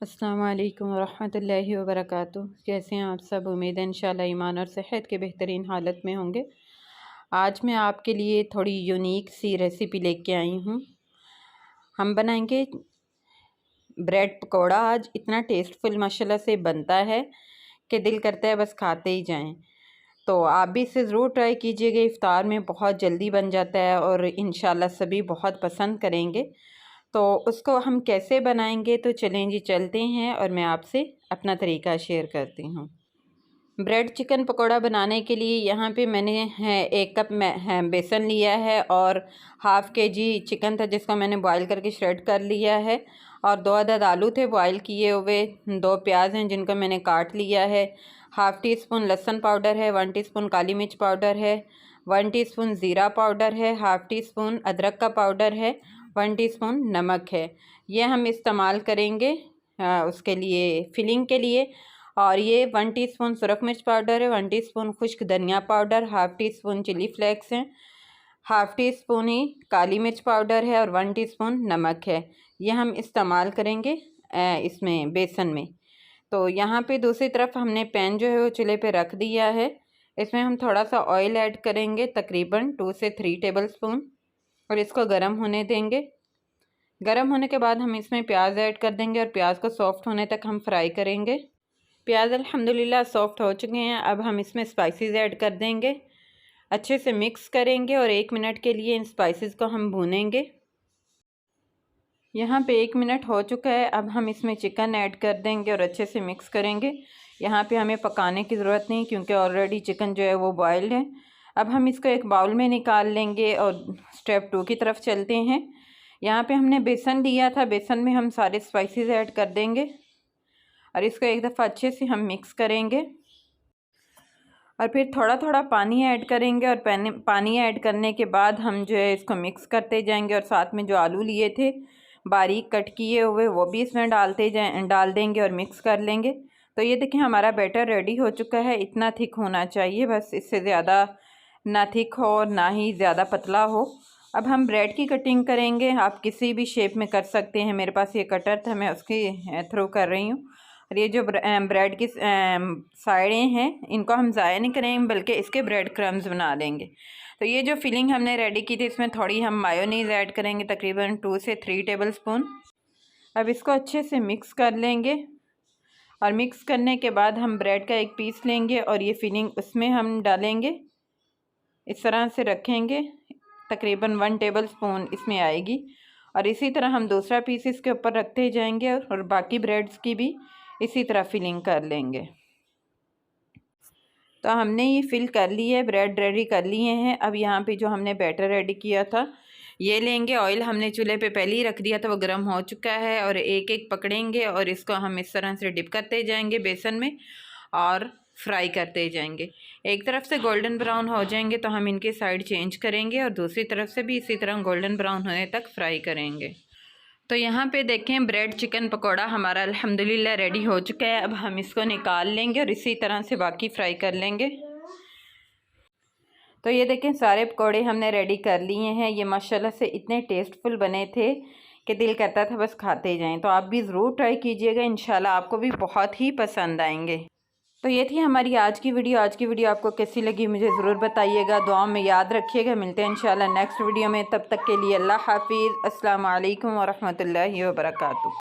अस्सलाम वालेकुम वरहमतुल्लाहि वबरकातुहू। कैसे हैं आप सब? उम्मीद है इंशाल्लाह ईमान और सेहत के बेहतरीन हालत में होंगे। आज मैं आपके लिए थोड़ी यूनिक सी रेसिपी लेके आई हूँ। हम बनाएंगे ब्रेड पकौड़ा। आज इतना टेस्टफुल माशाल्लाह से बनता है कि दिल करता है बस खाते ही जाएं। तो आप भी इसे ज़रूर ट्राई कीजिएगा। इफ्तार में बहुत जल्दी बन जाता है और इंशाल्लाह सभी बहुत पसंद करेंगे। तो उसको हम कैसे बनाएंगे, तो चलें जी चलते हैं और मैं आपसे अपना तरीका शेयर करती हूँ। ब्रेड चिकन पकोड़ा बनाने के लिए यहाँ पे मैंने 1 कप बेसन लिया है और हाफ़ kg चिकन था जिसको मैंने बॉईल करके श्रेड कर लिया है, और 2 अदद आलू थे बॉईल किए हुए, 2 प्याज हैं जिनको मैंने काट लिया है, हाफ़ टी स्पून लहसुन पाउडर है, 1 टीस्पून काली मिर्च पाउडर है, 1 टीस्पून ज़ीरा पाउडर है, हाफ़ टी स्पून अदरक का पाउडर है, 1 टीस्पून नमक है। ये हम इस्तेमाल करेंगे उसके लिए फिलिंग के लिए। और ये 1 टीस्पून सुरख मिर्च पाउडर है, 1 टीस्पून खुश्क धनिया powder, half teaspoon chilli flakes हैं, हाफ़ टी स्पून ही काली मिर्च पाउडर है और 1 टीस्पून नमक है। ये हम इस्तेमाल करेंगे इसमें बेसन में। तो यहाँ पे दूसरी तरफ हमने पैन जो है वो चूल्हे पे रख दिया है। इसमें हम थोड़ा सा ऑयल ऐड करेंगे, तकरीबन 2 से 3 टेबल स्पून, और इसको गर्म होने देंगे। गर्म होने के बाद हम इसमें प्याज ऐड कर देंगे और प्याज को सॉफ्ट होने तक हम फ्राई करेंगे। प्याज अल्हम्दुलिल्लाह सॉफ्ट हो चुके हैं। अब हम इसमें स्पाइसेस ऐड कर देंगे, अच्छे से मिक्स करेंगे और 1 मिनट के लिए इन स्पाइसेस को हम भूनेंगे। यहाँ पे 1 मिनट हो चुका है। अब हम इसमें चिकन ऐड कर देंगे और अच्छे से मिक्स करेंगे। यहाँ पे हमें पकाने की ज़रूरत नहीं क्योंकि ऑलरेडी चिकन जो है वो बॉयल्ड है। अब हम इसको एक बाउल में निकाल लेंगे और स्टेप 2 की तरफ चलते हैं। यहाँ पे हमने बेसन लिया था, बेसन में हम सारे स्पाइसेस ऐड कर देंगे और इसको एक दफ़ा अच्छे से हम मिक्स करेंगे और फिर थोड़ा थोड़ा पानी ऐड करेंगे। और पानी ऐड करने के बाद हम जो है इसको मिक्स करते जाएंगे और साथ में जो आलू लिए थे बारीक कट किए हुए वो भी इसमें डाल देंगे और मिक्स कर लेंगे। तो ये देखिए हमारा बैटर रेडी हो चुका है। इतना थिक होना चाहिए, बस इससे ज़्यादा ना थिक हो और ना ही ज़्यादा पतला हो। अब हम ब्रेड की कटिंग करेंगे। आप किसी भी शेप में कर सकते हैं, मेरे पास ये कटर था मैं उसके थ्रू कर रही हूँ। और ये जो ब्रेड की साइडें हैं इनको हम ज़ाया नहीं करेंगे बल्कि इसके ब्रेड क्रम्स बना देंगे। तो ये जो फिलिंग हमने रेडी की थी इसमें थोड़ी हम मायोनीज़ ऐड करेंगे, तकरीबन 2 से 3 टेबल स्पून। अब इसको अच्छे से मिक्स कर लेंगे और मिक्स करने के बाद हम ब्रेड का एक पीस लेंगे और ये फिलिंग उसमें हम डालेंगे, इस तरह से रखेंगे, तकरीबन 1 टेबल स्पून इसमें आएगी। और इसी तरह हम दूसरा पीस इसके ऊपर रखते जाएंगे और बाकी ब्रेड्स की भी इसी तरह फिलिंग कर लेंगे। तो हमने ये फिल कर ली है, ब्रेड रेडी कर लिए हैं। अब यहाँ पे जो हमने बैटर रेडी किया था ये लेंगे। ऑयल हमने चूल्हे पे पहले ही रख दिया था, वो गर्म हो चुका है। और एक एक पकड़ेंगे और इसको हम इस तरह से डिप करते जाएंगे बेसन में और फ्राई करते जाएंगे। एक तरफ से गोल्डन ब्राउन हो जाएंगे तो हम इनकी साइड चेंज करेंगे और दूसरी तरफ से भी इसी तरह गोल्डन ब्राउन होने तक फ्राई करेंगे। तो यहाँ पे देखें ब्रेड चिकन पकोड़ा हमारा अल्हम्दुलिल्लाह रेडी हो चुका है। अब हम इसको निकाल लेंगे और इसी तरह से बाकी फ्राई कर लेंगे। तो ये देखें सारे पकोड़े हमने रेडी कर लिए हैं। ये माशाल्लाह से इतने टेस्टफुल बने थे कि दिल करता था बस खाते जाएं। तो आप भी ज़रूर ट्राई कीजिएगा, इंशाल्लाह आपको भी बहुत ही पसंद आएंगे। तो ये थी हमारी आज की वीडियो। आज की वीडियो आपको कैसी लगी मुझे ज़रूर बताइएगा, दुआ में याद रखिएगा। मिलते हैं इंशाल्लाह नेक्स्ट वीडियो में, तब तक के लिए अल्लाह हाफिज़। अस्सलाम वालेकुम वरहमतुल्लाहि वबरकातुहू।